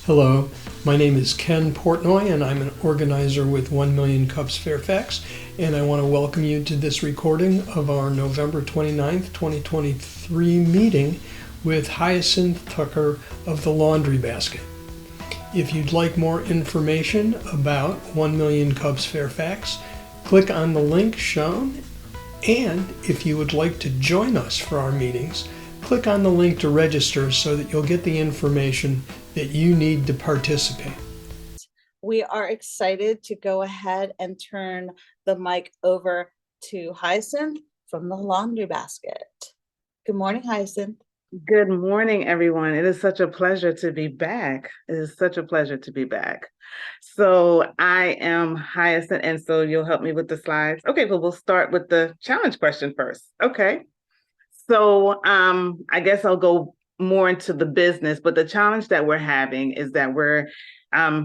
Hello, my name is Ken Portnoy and I'm an organizer with 1 Million Cups Fairfax, and I want to welcome you to this recording of our November 29th, 2023 meeting with Hyacinth Tucker of the Laundry Basket. If you'd like more information about 1 Million Cups Fairfax, click on the link shown, and if you would like to join us for our meetings, click on the link to register so that you'll get the information that you need to participate. We are excited to go ahead and turn the mic over to Hyacinth from the Laundry Basket. Good morning, Hyacinth. Good morning, everyone. It is such a pleasure to be back. It is such a pleasure to be back. So I am Hyacinth, and so you'll help me with the slides. Okay, well, we'll start with the challenge question first. Okay. So I guess I'll go more into the business, but the challenge that we're having is that we're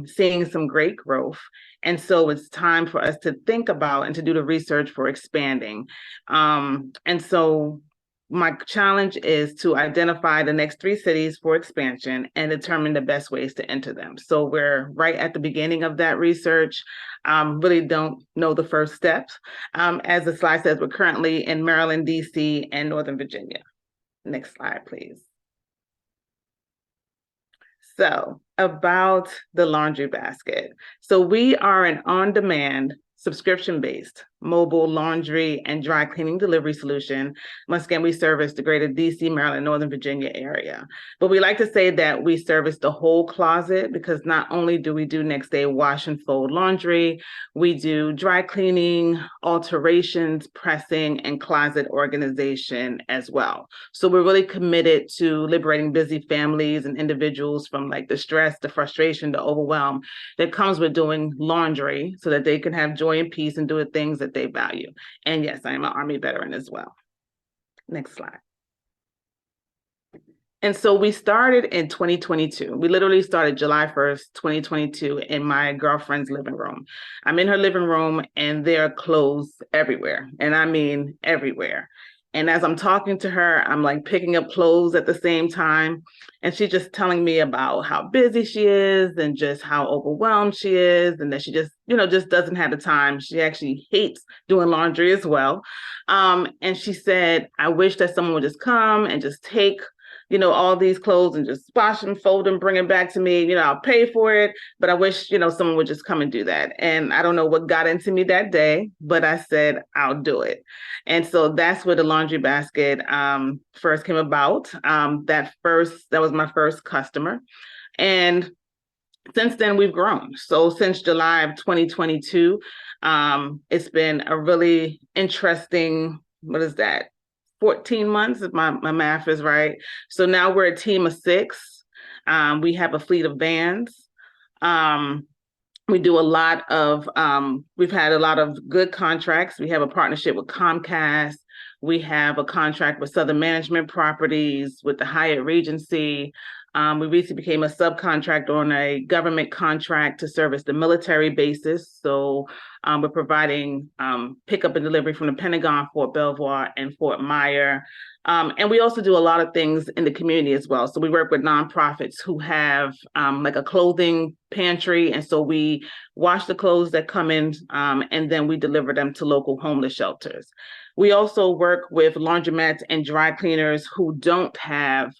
seeing some great growth. And so it's time for us to think about and to do the research for expanding. And so my challenge is to identify the next 3 cities for expansion and determine the best ways to enter them. So we're right at the beginning of that research. Really don't know the first steps. As the slide says, we're currently in Maryland, DC, and Northern Virginia. Next slide, please. So about the Laundry Basket. So we are an on-demand, subscription-based mobile laundry and dry cleaning delivery solution. Once again, we service the greater DC, Maryland, Northern Virginia area. But we like to say that we service the whole closet, because not only do we do next day wash and fold laundry, we do dry cleaning, alterations, pressing, and closet organization as well. So we're really committed to liberating busy families and individuals from like the stress, the frustration, the overwhelm that comes with doing laundry, so that they can have joy and peace and do the things that they value. And yes, I am an Army veteran as well. Next slide. And so we started in 2022. We literally started July 1st, 2022 in my girlfriend's living room. I'm in her living room and there are clothes everywhere. And I mean everywhere. And as I'm talking to her, I'm like picking up clothes at the same time. And she's just telling me about how busy she is and just how overwhelmed she is, and that she just, just doesn't have the time. She actually hates doing laundry as well. And she said, I wish that someone would just come and just take all these clothes and just wash them, fold them, bring them back to me. I'll pay for it, but I wish, someone would just come and do that. And I don't know what got into me that day, but I said, I'll do it. And so that's where the Laundry Basket first came about. That was my first customer. And since then we've grown. So since July of 2022, it's been a really interesting, 14 months, if my math is right. So now we're a team of 6. We have a fleet of vans. We do a lot of, we've had a lot of good contracts. We have a partnership with Comcast. We have a contract with Southern Management Properties, with the Hyatt Regency. We recently became a subcontractor on a government contract to service the military bases. So we're providing pickup and delivery from the Pentagon, Fort Belvoir, and Fort Myer. And we also do a lot of things in the community as well. So we work with nonprofits who have like a clothing pantry. And so we wash the clothes that come in, and then we deliver them to local homeless shelters. We also work with laundromats and dry cleaners who don't have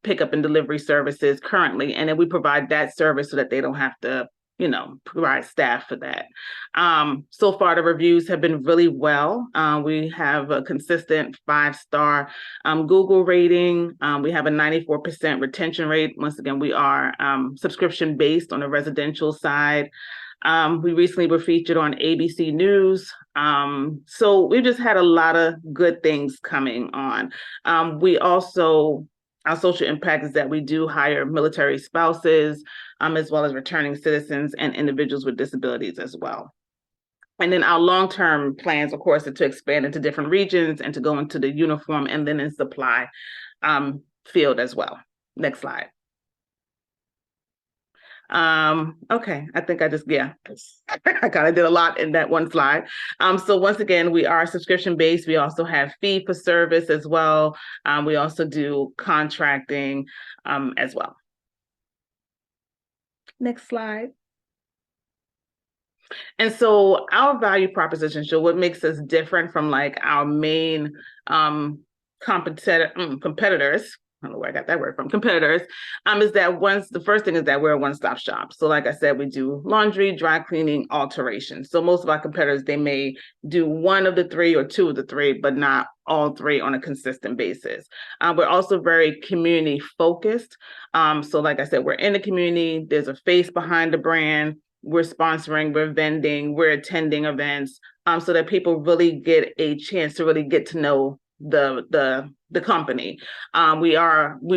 pickup and delivery services currently. And then we provide that service so that they don't have to, provide staff for that. So far, the reviews have been really well. We have a consistent 5-star Google rating. We have a 94% retention rate. Once again, we are subscription based on the residential side. We recently were featured on ABC News. So we've just had a lot of good things coming on. We also, our social impact is that we do hire military spouses, as well as returning citizens and individuals with disabilities as well. And then our long-term plans, of course, are to expand into different regions and to go into the uniform and linen supply field as well. Next slide. Okay, I think I kind of did a lot in that one slide. So once again, we are subscription-based. We also have fee for service as well. We also do contracting as well. Next slide. And so our value proposition, so what makes us different from like our main competitors, I don't know where I got that word from, competitors, is that the first thing is that we're a one-stop shop. So like I said, we do laundry, dry cleaning, alteration. So most of our competitors, they may do one of the three or two of the three, but not all three on a consistent basis. We're also very community focused. So like I said, we're in the community, there's a face behind the brand, we're sponsoring, we're vending, we're attending events, so that people really get a chance to really get to know the company. We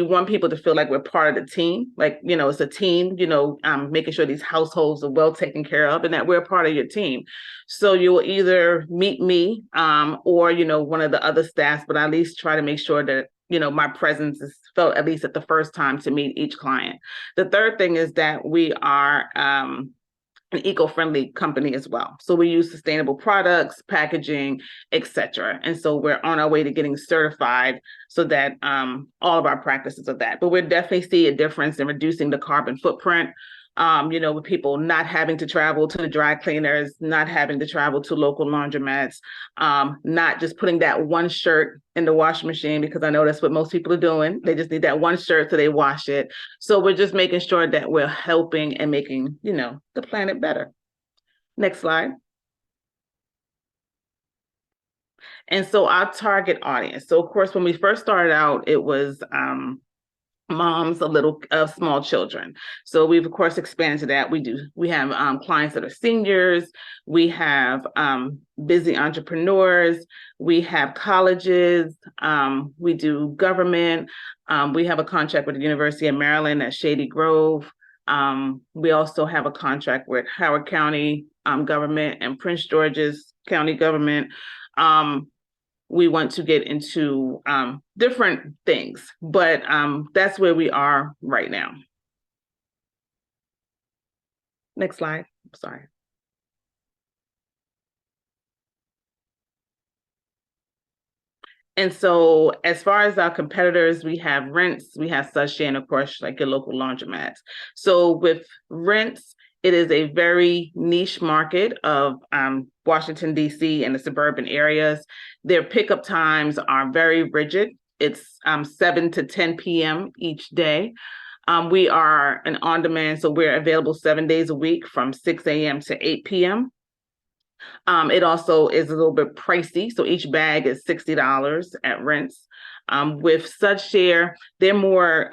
want people to feel like we're part of the team, like, you know, it's a team, you know, making sure these households are well taken care of and that we're part of your team. So you'll either meet me or, you know, one of the other staff, but I at least try to make sure that, you know, my presence is felt at least at the first time to meet each client. The third thing is that we are an eco-friendly company as well. So we use sustainable products, packaging, etc. And so we're on our way to getting certified so that all of our practices are that. But we definitely see a difference in reducing the carbon footprint, you know, with people not having to travel to the dry cleaners, not having to travel to local laundromats, not just putting that one shirt in the washing machine, because I know that's what most people are doing. They just need that one shirt so they wash it. So we're just making sure that we're helping and making, you know, the planet better. Next slide. And so our target audience. So of course, when we first started out, it was moms of small children. So we've of course expanded that. We have clients that are seniors, we have busy entrepreneurs, we have colleges, we do government, we have a contract with the University of Maryland at Shady Grove. We also have a contract with Howard County government and Prince George's County government. We want to get into different things, but that's where we are right now. Next slide. Sorry. And so as far as our competitors, we have Rents, we have Sachet, and of course, like your local laundromats. So with Rents, it is a very niche market of Washington, D.C. and the suburban areas. Their pickup times are very rigid. It's 7 to 10 p.m. each day. We are an on-demand, so we're available 7 days a week from 6 a.m. to 8 p.m. It also is a little bit pricey, so each bag is $60 at Rents. With Sudshare, they're more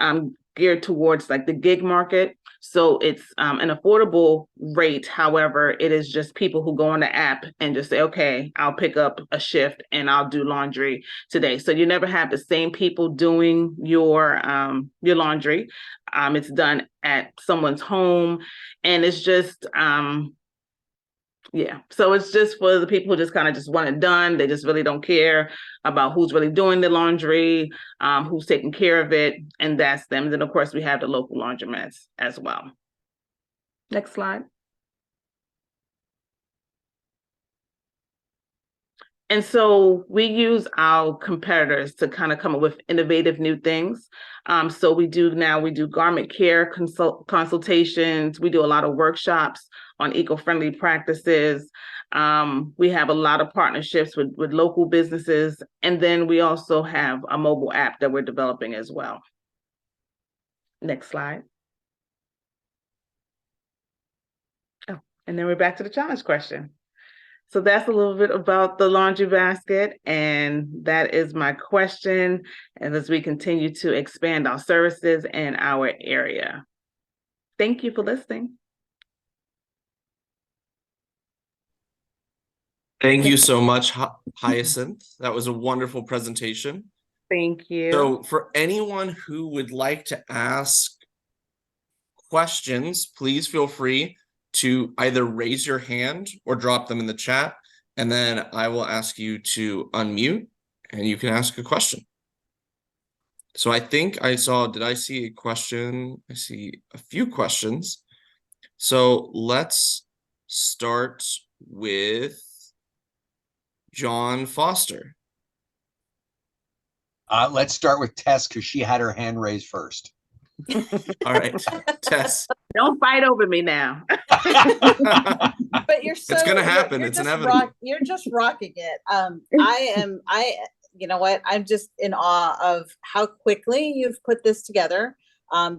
geared towards like the gig market. So it's an affordable rate. However, it is just people who go on the app and just say, okay, I'll pick up a shift and I'll do laundry today. So you never have the same people doing your laundry. It's done at someone's home, and it's just yeah, so it's just for the people who just kind of just want it done. They just really don't care about who's really doing the laundry, who's taking care of it, and that's them. And then, of course, we have the local laundromats as well. Next slide. And so we use our competitors to kind of come up with innovative new things. So we do garment care consultations. We do a lot of workshops on eco-friendly practices. We have a lot of partnerships with local businesses. And then we also have a mobile app that we're developing as well. Next slide. Oh, and then we're back to the challenge question. So that's a little bit about the laundry basket, and that is my question. And as we continue to expand our services in our area. Thank you for listening. Thank you so much, Hyacinth. That was a wonderful presentation. Thank you. So for anyone who would like to ask questions, please feel free to either raise your hand or drop them in the chat, and then I will ask you to unmute and you can ask a question. So I think did I see a question? I see a few questions. So let's start with John Foster. Let's start with Tess because she had her hand raised first. All right, Tess. Don't fight over me now. But you're so It's gonna happen. You're It's just inevitable. you're just rocking it. You know what? I'm just in awe of how quickly you've put this together.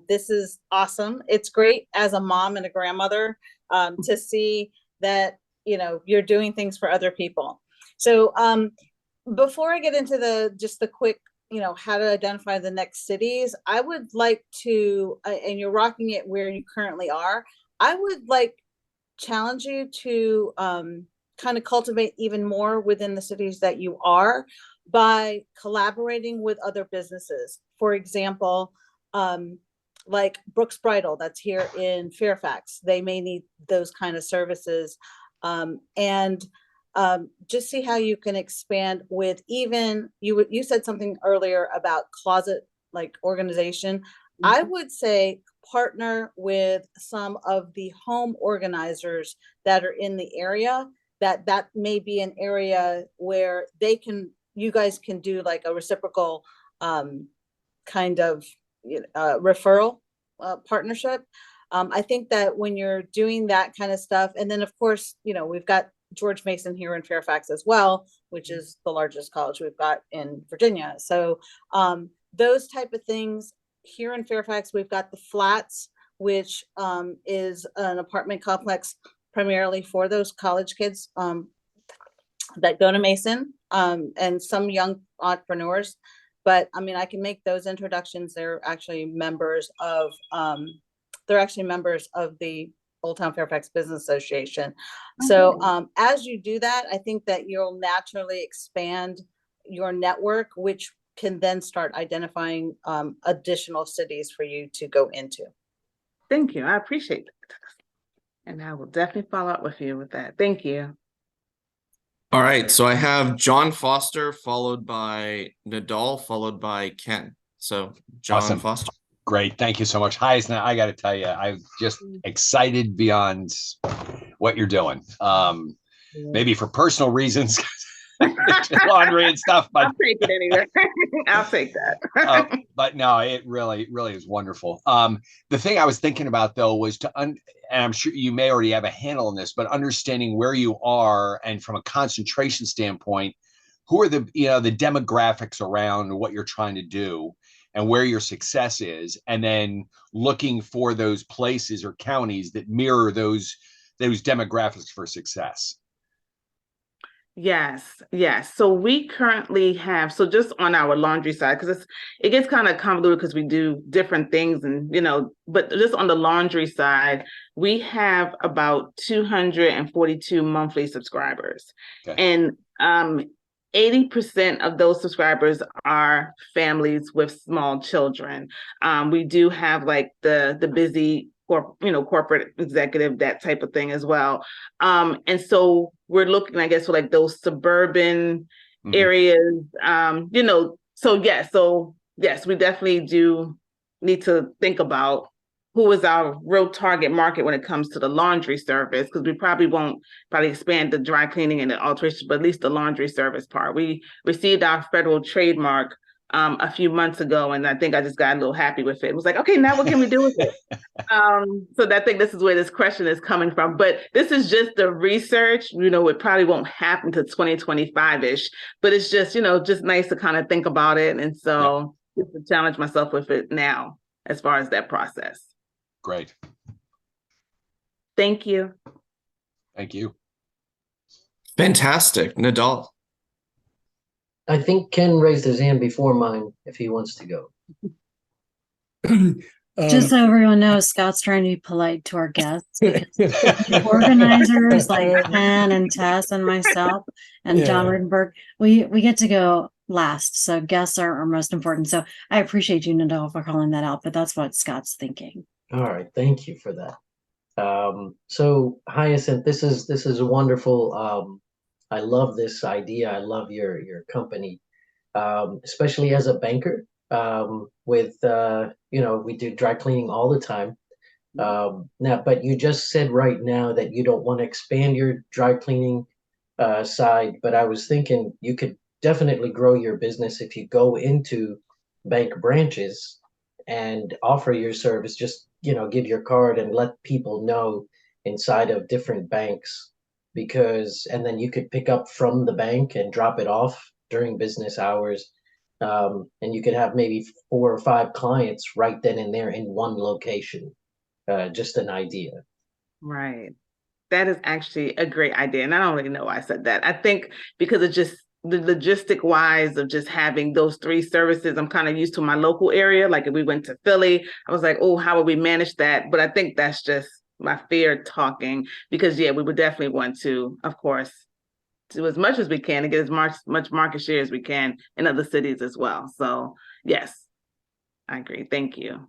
This is awesome. It's great as a mom and a grandmother to see that, you know, you're doing things for other people. So before I get into the quick, you know, how to identify the next cities, I would like to, and you're rocking it where you currently are, I would like challenge you to kind of cultivate even more within the cities that you are by collaborating with other businesses. For example, like Brooks Bridal, that's here in Fairfax. They may need those kind of services. And just see how you can expand with even, you said something earlier about closet like organization. I would say partner with some of the home organizers that are in the area, that may be an area where you guys can do like a reciprocal kind of referral partnership. I think that when you're doing that kind of stuff, and then of course, you know, we've got George Mason here in Fairfax as well, which is the largest college we've got in Virginia. So those type of things. Here in Fairfax, we've got the Flats, which is an apartment complex primarily for those college kids that go to Mason and some young entrepreneurs. But I mean, I can make those introductions. They're actually members of the Old Town Fairfax Business Association. So as you do that, I think that you'll naturally expand your network, which can then start identifying additional cities for you to go into. Thank you. I appreciate that. And I will definitely follow up with you with that. Thank you. All right, so I have John Foster, followed by Nadal, followed by Ken. So John Awesome. Foster. Great. Thank you so much. Hyacinth, I got to tell you, I'm just excited beyond what you're doing. Maybe for personal reasons, laundry and stuff, but I'll take it anyway. I'll take that. But no, it really is wonderful. The thing I was thinking about though was and I'm sure you may already have a handle on this, but understanding where you are and from a concentration standpoint, who are the demographics around what you're trying to do and where your success is, and then looking for those places or counties that mirror those demographics for success. Yes. So we currently have, so just on our laundry side, because it gets kind of convoluted because we do different things and, but just on the laundry side, we have about 242 monthly subscribers. Okay. And 80% of those subscribers are families with small children. We do have like the busy corporate executive, that type of thing as well. And so we're looking, I guess, for like those suburban areas, so yes, we definitely do need to think about who is our real target market when it comes to the laundry service, because we won't expand the dry cleaning and the alteration, but at least the laundry service part. We received our federal trademark a few months ago, and I think I just got a little happy with it. It was like, okay, now what can we do with it? So I think this is where this question is coming from. But this is just the research. It probably won't happen to 2025-ish, but it's just, just nice to kind of think about it. And so just to challenge myself with it now as far as that process. Great. Thank you. Thank you. Fantastic. Nadal. I think Ken raised his hand before mine if he wants to go. Just so everyone knows, Scott's trying to be polite to our guests. Organizers like Ken and Tess and myself and John Rittenberg, we get to go last. So guests are most important. So I appreciate you, Nadal, for calling that out, but that's what Scott's thinking. All right. Thank you for that. So Hyacinth, this is wonderful. I love this idea. I love your company, especially as a banker. We do dry cleaning all the time. Now, but you just said right now that you don't want to expand your dry cleaning side. But I was thinking you could definitely grow your business if you go into bank branches and offer your service. Just, give your card and let people know inside of different banks, and then you could pick up from the bank and drop it off during business hours. And you could have maybe 4 or 5 clients right then and there in one location. Just an idea. Right. That is actually a great idea. And I don't really know why I said that. I think because it's just the logistic wise of just having those 3 services, I'm kind of used to my local area. Like if we went to Philly, I was like, oh, how would we manage that? But I think that's just my fear talking, because we would definitely want to, of course, do as much as we can and get as much market share as we can in other cities as well. So yes, I agree. Thank you.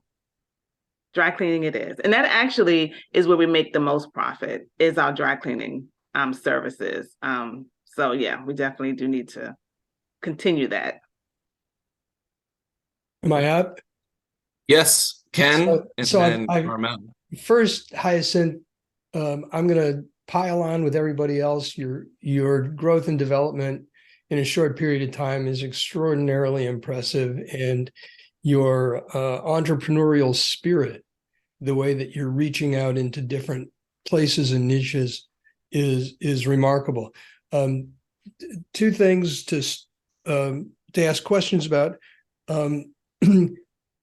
Dry cleaning it is. And that actually is where we make the most profit, is our dry cleaning services. So yeah, we definitely do need to continue that. Am I up? Yes, Ken, and so then I Carmel. first, Hyacinth, I'm going to pile on with everybody else. Your growth and development in a short period of time is extraordinarily impressive, and your entrepreneurial spirit, the way that you're reaching out into different places and niches, is remarkable. 2 things to ask questions about.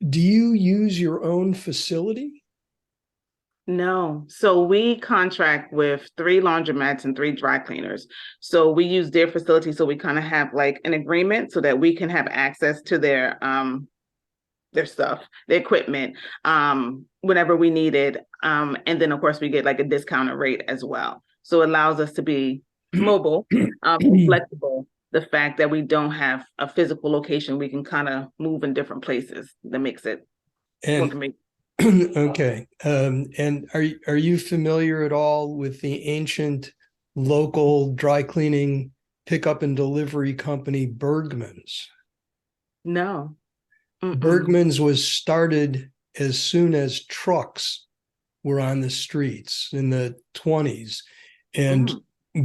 Do you use your own facility? No. So we contract with 3 laundromats and 3 dry cleaners. So we use their facility. So we kind of have like an agreement so that we can have access to their stuff, their equipment, whenever we need it. And then of course we get like a discounted rate as well. So it allows us to be mobile, flexible. The fact that we don't have a physical location, we can kind of move in different places. That makes it more convenient. Okay. And are you familiar at all with the ancient local dry cleaning pickup and delivery company, Bergman's? No. Bergman's was started as soon as trucks were on the streets in the 1920s, and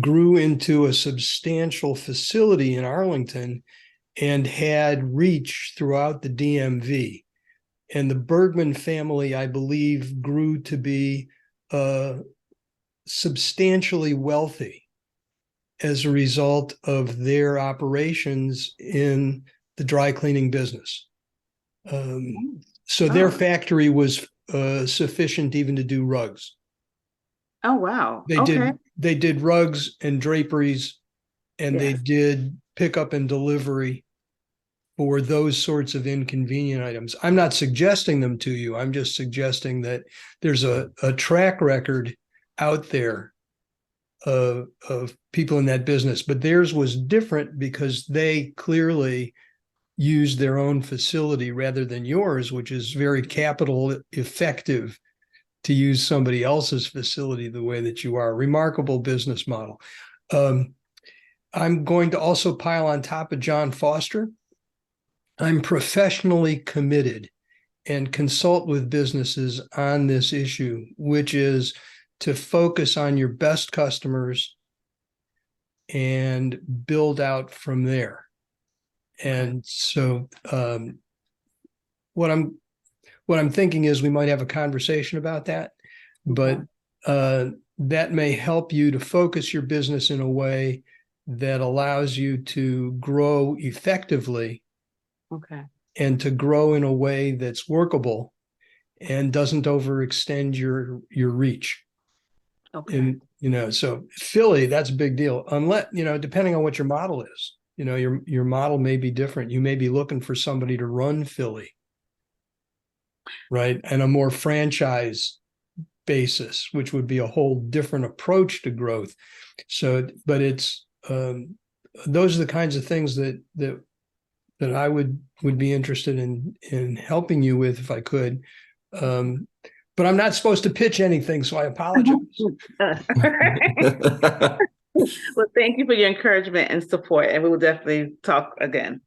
grew into a substantial facility in Arlington and had reach throughout the DMV. And the Bergman family, I believe, grew to be substantially wealthy as a result of their operations in the dry cleaning business. So their factory was sufficient even to do rugs. Oh, wow. They did rugs and draperies, and they did pickup and delivery for those sorts of inconvenient items. I'm not suggesting them to you. I'm just suggesting that there's a track record out there of people in that business, but theirs was different because they clearly used their own facility rather than yours, which is very capital effective to use somebody else's facility the way that you are. Remarkable business model. I'm going to also pile on top of John Foster. I'm professionally committed and consult with businesses on this issue, which is to focus on your best customers and build out from there. And so what I'm thinking is we might have a conversation about that, but that may help you to focus your business in a way that allows you to grow effectively. And to grow in a way that's workable and doesn't overextend your reach. And so Philly, that's a big deal. Unless, depending on what your model is, your model may be different. You may be looking for somebody to run Philly, right? And a more franchise basis, which would be a whole different approach to growth. So, but it's those are the kinds of things that I would be interested in helping you with if I could. But I'm not supposed to pitch anything, so I apologize. Well, thank you for your encouragement and support, and we will definitely talk again.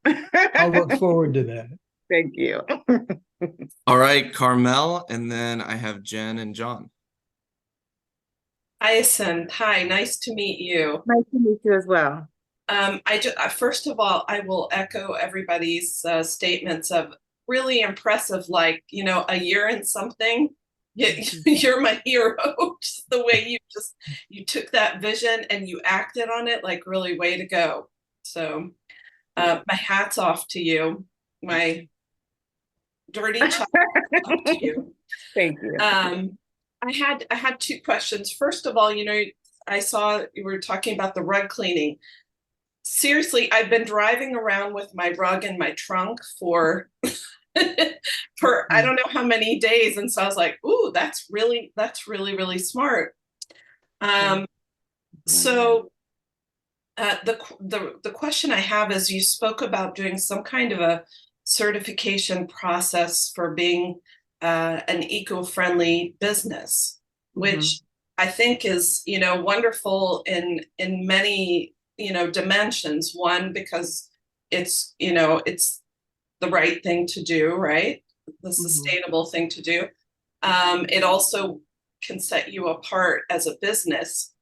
I'll look forward to that. Thank you. All right, Carmel, and then I have Jen and John. Hyacinth, hi, nice to meet you. Nice to meet you as well. First of all, I will echo everybody's statements of really impressive. Like, a year and something. You're my hero. Just the way you took that vision and you acted on it, like really way to go. So my hat's off to you. My dirty child off to you. Thank you. I had two questions. First of all, I saw you were talking about the rug cleaning. Seriously, I've been driving around with my rug in my trunk for I don't know how many days. And so I was like, ooh, that's really, really smart. So the question I have is, you spoke about doing some kind of a certification process for being an eco-friendly business, which I think is, wonderful in many, dimensions. One, because it's, it's the right thing to do, right? The sustainable thing to do. It also can set you apart as a business.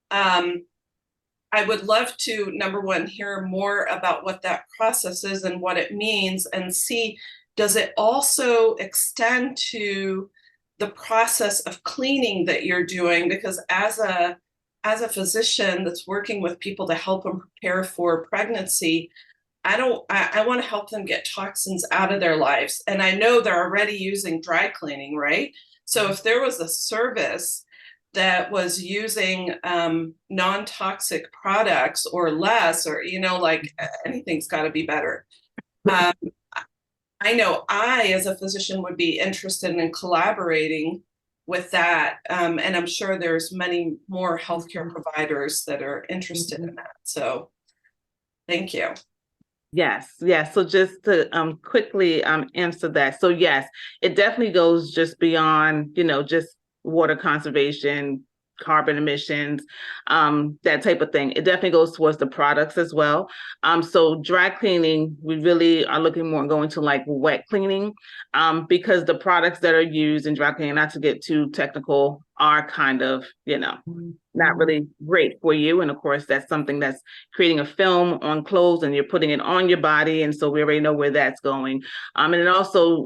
I would love to, number one, hear more about what that process is and what it means, and see, does it also extend to the process of cleaning that you're doing? Because as a physician that's working with people to help them prepare for pregnancy, I want to help them get toxins out of their lives. And I know they're already using dry cleaning, right? So if there was a service that was using non-toxic products or less, or, like anything's got to be better. I know I, as a physician, would be interested in collaborating with that. And I'm sure there's many more healthcare providers that are interested in that. So thank you. Yes. So just to quickly answer that. So yes, it definitely goes just beyond, just water conservation, carbon emissions, that type of thing. It definitely goes towards the products as well. So dry cleaning, we really are looking more going to like wet cleaning, because the products that are used in dry cleaning, not to get too technical, are kind of, not really great for you. And of course, that's something that's creating a film on clothes and you're putting it on your body. And so we already know where that's going. And it also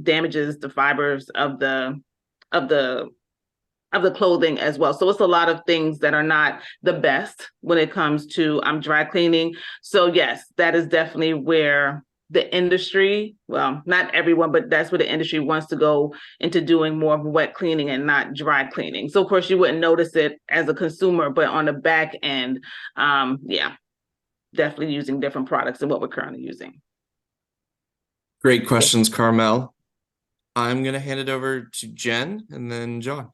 damages the fibers of the clothing as well. So it's a lot of things that are not the best when it comes to dry cleaning. So yes, that is definitely where the industry, well, not everyone, but that's where the industry wants to go into, doing more of wet cleaning and not dry cleaning. So of course you wouldn't notice it as a consumer, but on the back end, definitely using different products than what we're currently using. Great questions, Carmel. I'm going to hand it over to Jen and then John.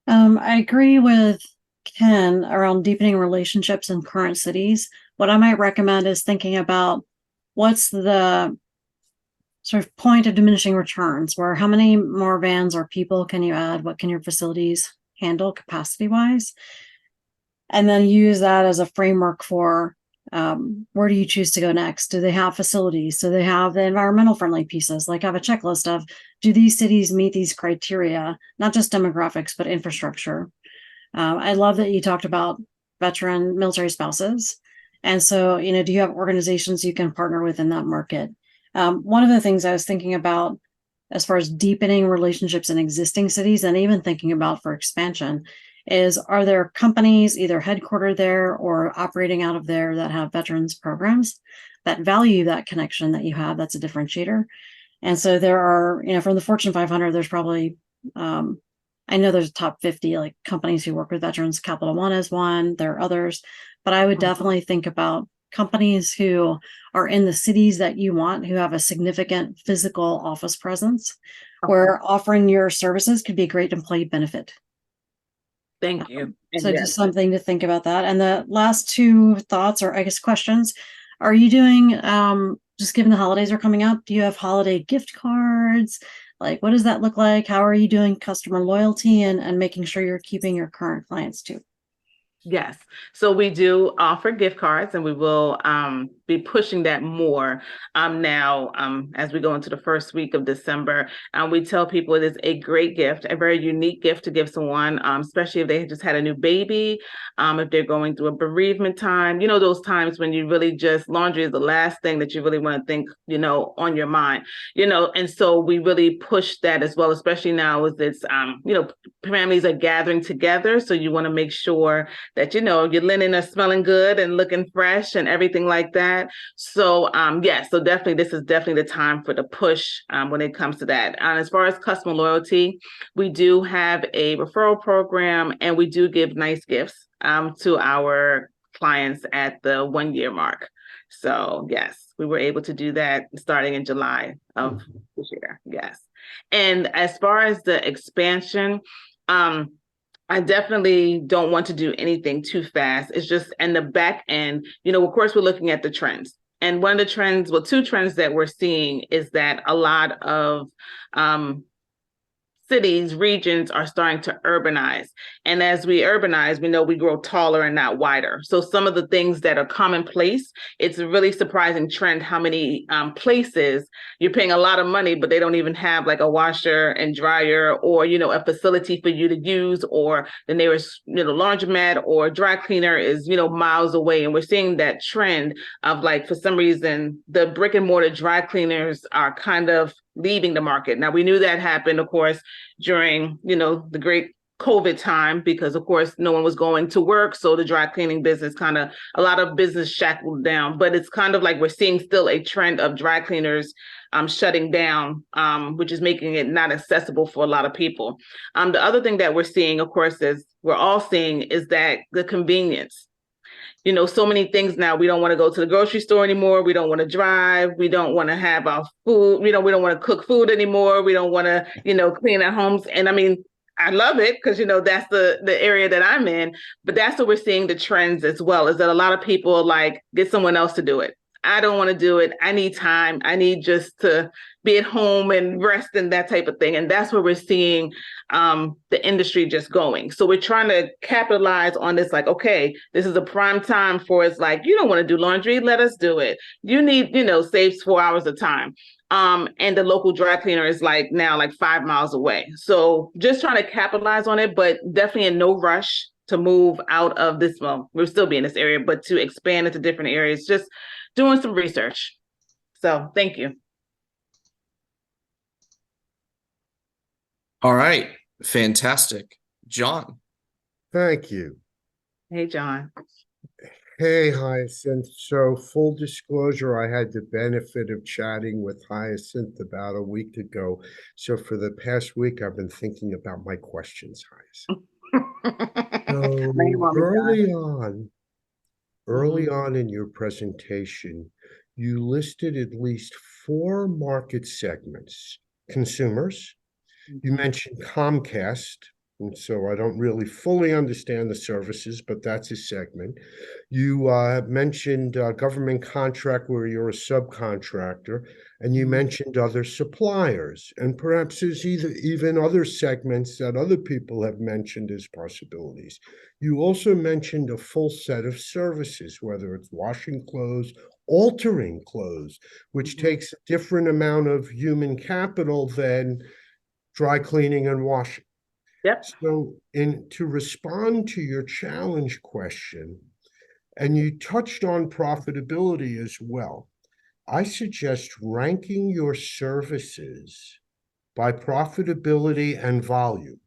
I agree with Ken around deepening relationships in current cities. What I might recommend is thinking about what's the sort of point of diminishing returns, where how many more vans or people can you add? What can your facilities handle capacity wise? And then use that as a framework for where do you choose to go next? Do they have facilities? Do they have the environmental friendly pieces? Like have a checklist of, do these cities meet these criteria, not just demographics, but infrastructure? I love that you talked about veteran military spouses. And so, do you have organizations you can partner with in that market? One of the things I was thinking about as far as deepening relationships in existing cities and even thinking about for expansion is, are there companies either headquartered there or operating out of there that have veterans programs that value that connection that you have? That's a differentiator. And so there are, from the Fortune 500, there's probably, I know there's top 50 like companies who work with veterans. Capital One is one, there are others, but I would definitely think about companies who are in the cities that you want, who have a significant physical office presence, where offering your services could be a great employee benefit. Thank you. So just something to think about that. And the last two thoughts, or I guess questions, are you doing, just given the holidays are coming up, do you have holiday gift cards? Like, what does that look like? How are you doing customer loyalty and making sure you're keeping your current clients too? Yes. So we do offer gift cards, and we will be pushing that more now as we go into the first week of December. We tell people it is a great gift, a very unique gift to give someone, especially if they just had a new baby, if they're going through a bereavement time, those times when you really just, laundry is the last thing that you really want to think, on your mind, and so we really push that as well, especially now as it's, families are gathering together. So you want to make sure that, your linen are smelling good and looking fresh and everything like that. So so definitely this is definitely the time for the push when it comes to that. And as far as customer loyalty, we do have a referral program, and we do give nice gifts to our clients at the 1 year mark. So yes, we were able to do that starting in July of this year. Yes. And as far as the expansion, I definitely don't want to do anything too fast. It's just in the back end, of course, we're looking at the trends. And one of the trends, well, two trends that we're seeing is that a lot of cities, regions are starting to urbanize. And as we urbanize, we know we grow taller and not wider. So some of the things that are commonplace, it's a really surprising trend how many places you're paying a lot of money, but they don't even have like a washer and dryer or, a facility for you to use, or the nearest, laundromat or dry cleaner is, miles away. And we're seeing that trend of like, for some reason, the brick and mortar dry cleaners are kind of leaving the market. Now, we knew that happened, of course, during, the great COVID time, because of course, no one was going to work. So the dry cleaning business a lot of business shackled down, but it's kind of like we're seeing still a trend of dry cleaners shutting down, which is making it not accessible for a lot of people. The other thing that we're seeing, of course, is that the convenience. So many things now. We don't want to go to the grocery store anymore. We don't want to drive. We don't want to have our food. We don't want to cook food anymore. We don't want to, clean our homes. And I mean, I love it because, that's the area that I'm in. But that's what we're seeing the trends as well, is that a lot of people like get someone else to do it. I don't want to do it. I need time. I need just to be at home and rest and that type of thing. And that's where we're seeing the industry just going. So we're trying to capitalize on this, like, okay, this is a prime time for it's like, you don't want to do laundry, let us do it. You need, saves 4 hours of time. And the local dry cleaner is now 5 miles away. So just trying to capitalize on it, but definitely in no rush to move out of this. Well, we'll still be in this area, but to expand into different areas, just doing some research. So thank you. All right. Fantastic. John. Thank you. Hey, John. Hey, Hyacinth. So full disclosure, I had the benefit of chatting with Hyacinth about a week ago. So for the past week, I've been thinking about my questions, Hyacinth. So early on in your presentation, you listed at least 4 market segments: consumers. You mentioned Comcast, and so I don't really fully understand the services, but that's a segment. You mentioned government contract where you're a subcontractor, and you mentioned other suppliers, and perhaps there's even other segments that other people have mentioned as possibilities. You also mentioned a full set of services, whether it's washing clothes, altering clothes, which takes a different amount of human capital than dry cleaning and washing. Yep. So to respond to your challenge question, and you touched on profitability as well, I suggest ranking your services by profitability and volume,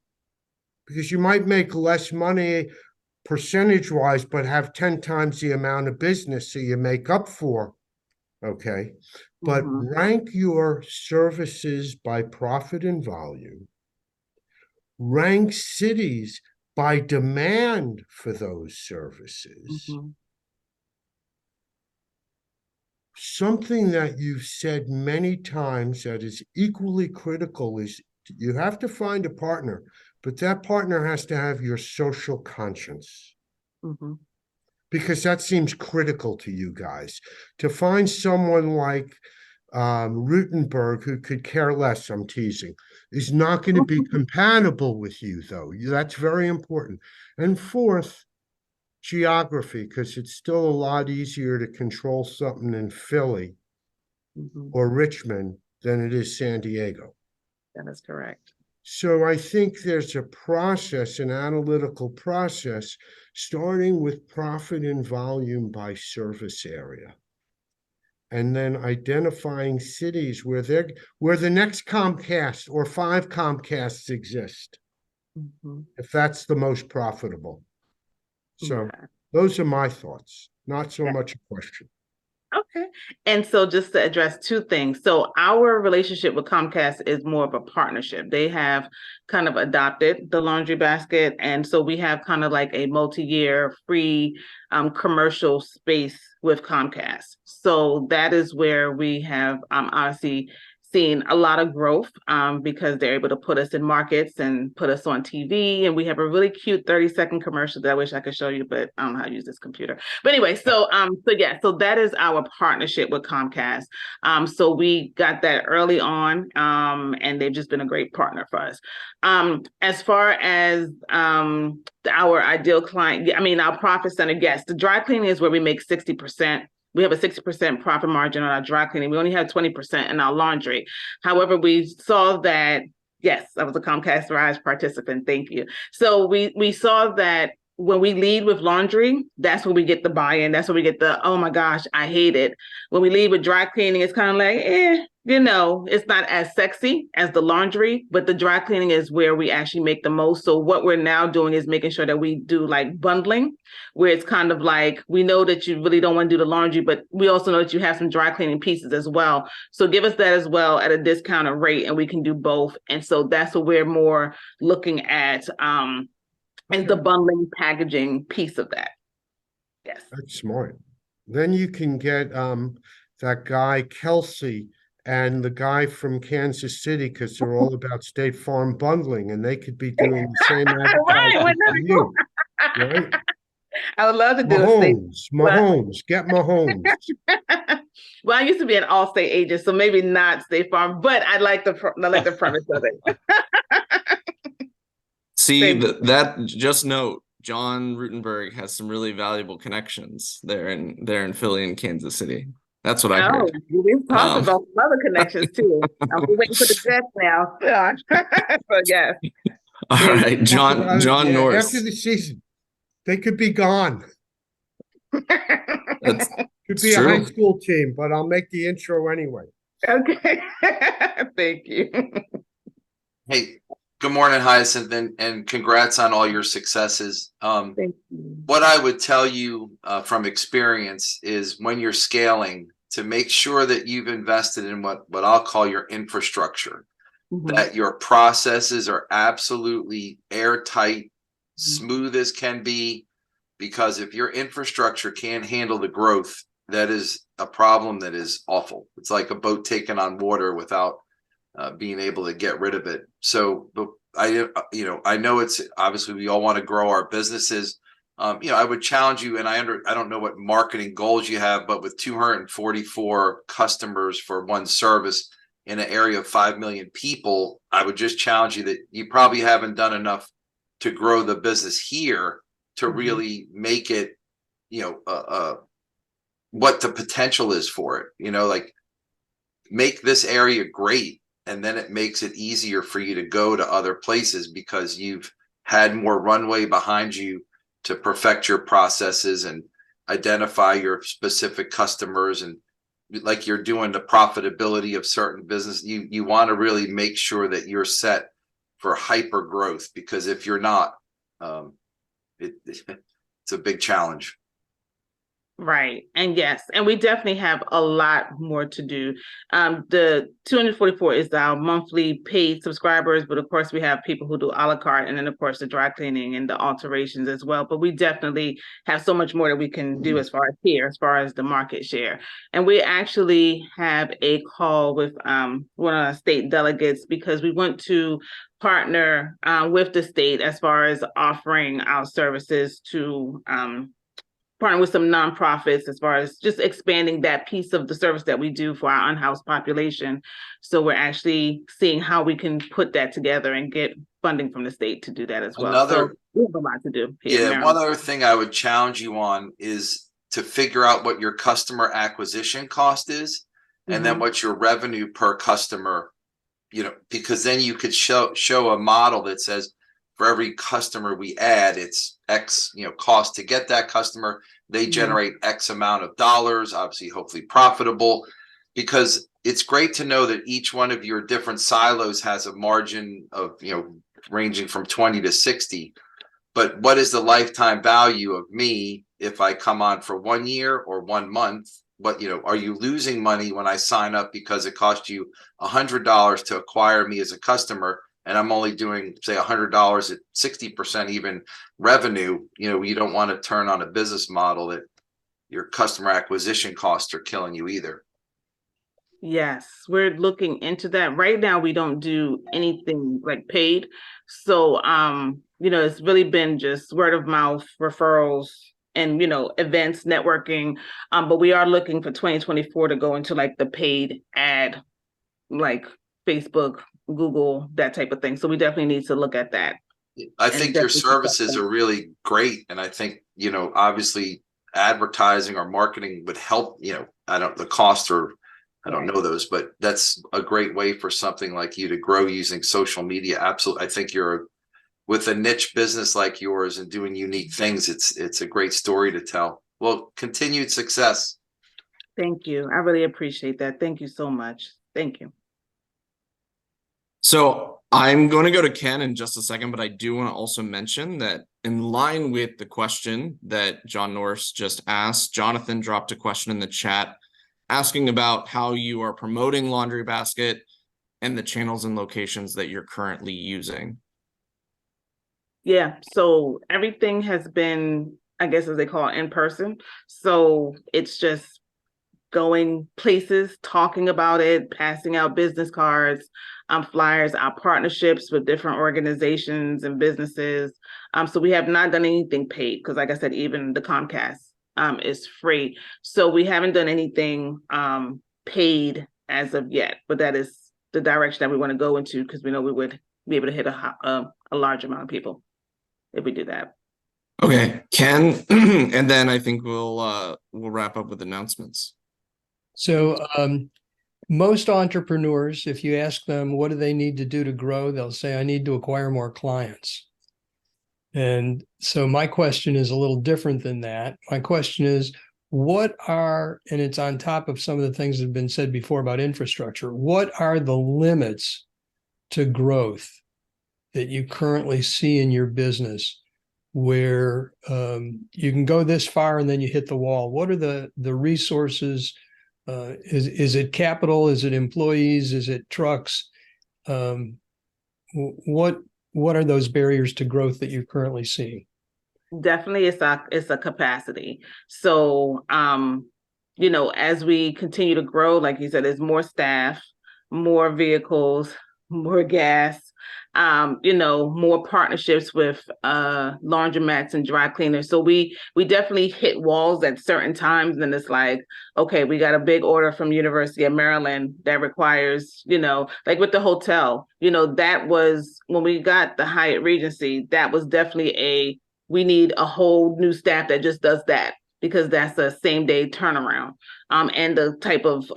because you might make less money percentage-wise, but have 10 times the amount of business, so you make up for, okay? But rank your services by profit and volume. Rank cities by demand for those services. Something that you've said many times that is equally critical is you have to find a partner, but that partner has to have your social conscience. Because that seems critical to you guys. To find someone like Rutenberg, who could care less, I'm teasing, is not going to be compatible with you, though. That's very important. And fourth, geography, because it's still a lot easier to control something in Philly or Richmond than it is San Diego. That is correct. So I think there's a process, an analytical process, starting with profit and volume by service area. And then identifying cities where the next Comcast or 5 Comcasts exist, if that's the most profitable. So those are my thoughts, not so much a question. Okay. And so just to address 2 things. So our relationship with Comcast is more of a partnership. They have kind of adopted the laundry basket. And so we have kind of like a multi-year free commercial space with Comcast. So that is where we have obviously seen a lot of growth because they're able to put us in markets and put us on TV. And we have a really cute 30-second commercial that I wish I could show you, but I don't know how to use this computer. But anyway, so that is our partnership with Comcast. So we got that early on, and they've just been a great partner for us. As far as our ideal client, our profit center guests, the dry cleaning is where we make 60%. We have a 60% profit margin on our dry cleaning. We only have 20% in our laundry. However, we saw that, yes, I was a Comcast Rise participant. Thank you. So we saw that when we lead with laundry, that's where we get the buy-in. That's where we get the, oh my gosh, I hate it. When we lead with dry cleaning, it's kind of like, it's not as sexy as the laundry, but the dry cleaning is where we actually make the most. So what we're now doing is making sure that we do like bundling, where it's kind of like, we know that you really don't want to do the laundry, but we also know that you have some dry cleaning pieces as well. So give us that as well at a discounted rate, and we can do both. And so that's what we're more looking at, is the bundling packaging piece of that. Yes. That's smart. Then you can get that guy Kelsey and the guy from Kansas City, because they're all about State Farm bundling, and they could be doing the same advertising for you. Right? I would love to do Mahomes, get Mahomes. Well, I used to be an Allstate agent, so maybe not State Farm, but I like the premise of it. See, that just note, John Rutenberg has some really valuable connections there in Philly and Kansas City. That's what I heard. We've talked about some other connections too. I'm waiting for the Jets now. So yes. All right, John Norris. After the season, they could be gone. Could be true. A high school team, but I'll make the intro anyway. Okay. Thank you. Hey, good morning, Hyacinth, and congrats on all your successes. Thank you. What I would tell you from experience is when you're scaling, to make sure that you've invested in what I'll call your infrastructure, that your processes are absolutely airtight, smooth as can be, because if your infrastructure can't handle the growth, that is a problem that is awful. It's like a boat taking on water without being able to get rid of it. So, but I know it's obviously we all want to grow our businesses. I would challenge you, and I don't know what marketing goals you have, but with 244 customers for one service in an area of 5 million people, I would just challenge you that you probably haven't done enough to grow the business here to really make it, what the potential is for it. Like make this area great, and then it makes it easier for you to go to other places because you've had more runway behind you to perfect your processes and identify your specific customers, and like you're doing the profitability of certain business. You want to really make sure that you're set for hyper growth, because if you're not, it's a big challenge. Right. And yes, and we definitely have a lot more to do. The 244 is our monthly paid subscribers, but of course we have people who do a la carte, and then of course the dry cleaning and the alterations as well. But we definitely have so much more that we can do as far as the market share. And we actually have a call with one of our state delegates, because we want to partner with the state as far as offering our services to partnering with some nonprofits as far as just expanding that piece of the service that we do for our unhoused population. So we're actually seeing how we can put that together and get funding from the state to do that as well. So we have a lot to do here in Maryland. One other thing I would challenge you on is to figure out what your customer acquisition cost is, and then what your revenue per customer, because then you could show a model that says, for every customer we add, it's X, cost to get that customer. They generate X amount of dollars, obviously, hopefully profitable, because it's great to know that each one of your different silos has a margin of, ranging from 20 to 60. But what is the lifetime value of me if I come on for 1 year or 1 month? What, are you losing money when I sign up because it cost you $100 to acquire me as a customer, and I'm only doing, say, $100 at 60% even revenue? You don't want to turn on a business model that your customer acquisition costs are killing you either. Yes, we're looking into that. Right now, we don't do anything like paid. So, it's really been just word of mouth, referrals, and, events, networking. But we are looking for 2024 to go into like the paid ad, like Facebook, Google, that type of thing. So we definitely need to look at that. I think your services are really great. And I think, obviously advertising or marketing would help, the cost or I don't know those, but that's a great way for something like you to grow using social media. Absolutely. I think with a niche business like yours and doing unique things, it's a great story to tell. Well, continued success. Thank you. I really appreciate that. Thank you so much. Thank you. So I'm going to go to Ken in just a second, but I do want to also mention that in line with the question that John Norris just asked, Jonathan dropped a question in the chat asking about how you are promoting Laundry Basket and the channels and locations that you're currently using. Yeah, so everything has been, I guess, as they call it, in person. So it's just going places, talking about it, passing out business cards, flyers, our partnerships with different organizations and businesses. So we have not done anything paid because, like I said, even the Comcast is free. So we haven't done anything paid as of yet, but that is the direction that we want to go into because we know we would be able to hit a large amount of people if we do that. Okay, Ken, and then I think we'll wrap up with announcements. So most entrepreneurs, if you ask them what do they need to do to grow, they'll say, I need to acquire more clients. And so my question is a little different than that. My question is, and it's on top of some of the things that have been said before about infrastructure, what are the limits to growth that you currently see in your business where you can go this far and then you hit the wall? What are the resources? Is it capital? Is it employees? Is it trucks? What are those barriers to growth that you're currently seeing? Definitely it's a capacity. So as we continue to grow, like you said, there's more staff, more vehicles, more gas, more partnerships with laundromats and dry cleaners. So we definitely hit walls at certain times, and it's like, okay, we got a big order from University of Maryland that requires, like with the hotel, that was when we got the Hyatt Regency, that was definitely we need a whole new staff that just does that, because that's a same day turnaround and the type of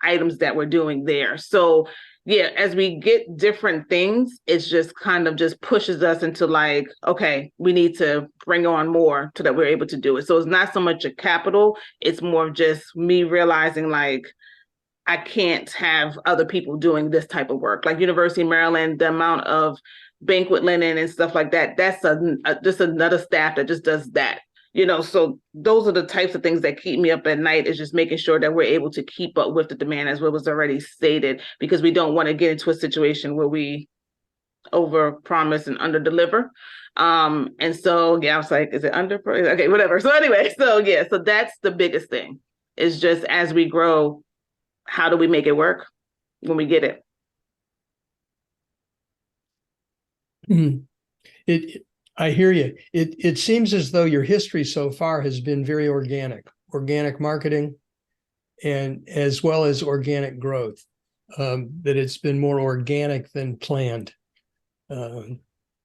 items that we're doing there. So yeah, as we get different things, it's just kind of just pushes us into like, okay, we need to bring on more so that we're able to do it. So it's not so much a capital, it's more of just me realizing like, I can't have other people doing this type of work. Like University of Maryland, the amount of banquet linen and stuff like that, that's just another staff that just does that. So those are the types of things that keep me up at night, is just making sure that we're able to keep up with the demand as what was already stated, because we don't want to get into a situation where we over promise and under deliver. And so, yeah, I was like, is it under? Okay, whatever. So anyway, so that's the biggest thing, is just as we grow, how do we make it work when we get it? I hear you. It seems as though your history so far has been very organic marketing, and as well as organic growth. That it's been more organic than planned.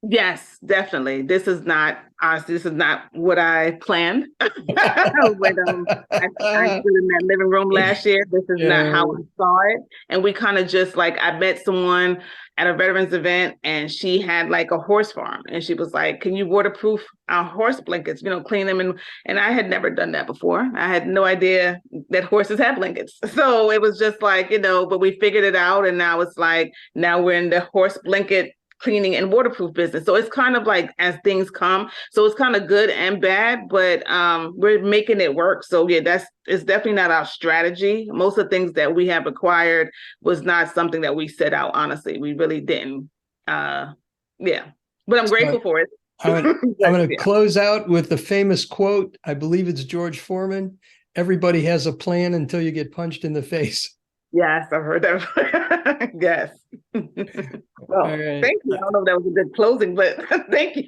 Yes, definitely. This is not us. This is not what I planned. When I stood in that living room last year, this is not how I saw it. And we kind of just like, I met someone at a veterans event, and she had like a horse farm, and she was like, "Can you waterproof our horse blankets? You know, clean them." And I had never done that before. I had no idea that horses have blankets. So it was just like, you know, but we figured it out, and now it's like, now we're in the horse blanket cleaning and waterproof business. So it's kind of like as things come. So it's kind of good and bad, but we're making it work. So yeah, it's definitely not our strategy. Most of the things that we have acquired was not something that we set out, honestly. We really didn't. Yeah. But I'm grateful for it. I'm going to close out with the famous quote. I believe it's George Foreman. Everybody has a plan until you get punched in the face. Yes, I've heard that. Yes. Well, right. Thank you. I don't know if that was a good closing, but thank you.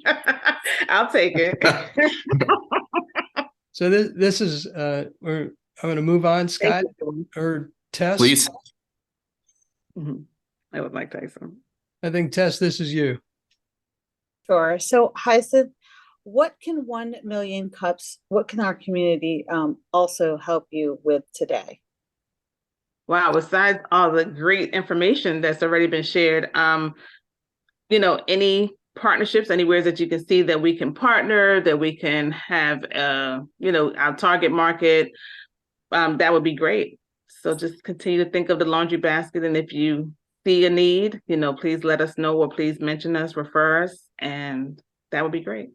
I'll take it. So this is I'm going to move on, Scott or Tess. Please. I would like Tyson. I think Tess, this is you. Sure. So Hyacinth, what can 1 million cups, what can our community also help you with today? Wow, besides all the great information that's already been shared, you know, any partnerships, anywhere that you can see that we can partner, that we can have, you know, our target market, that would be great. So just continue to think of the laundry basket. And if you see a need, you know, please let us know, or please mention us, refer us, and that would be great.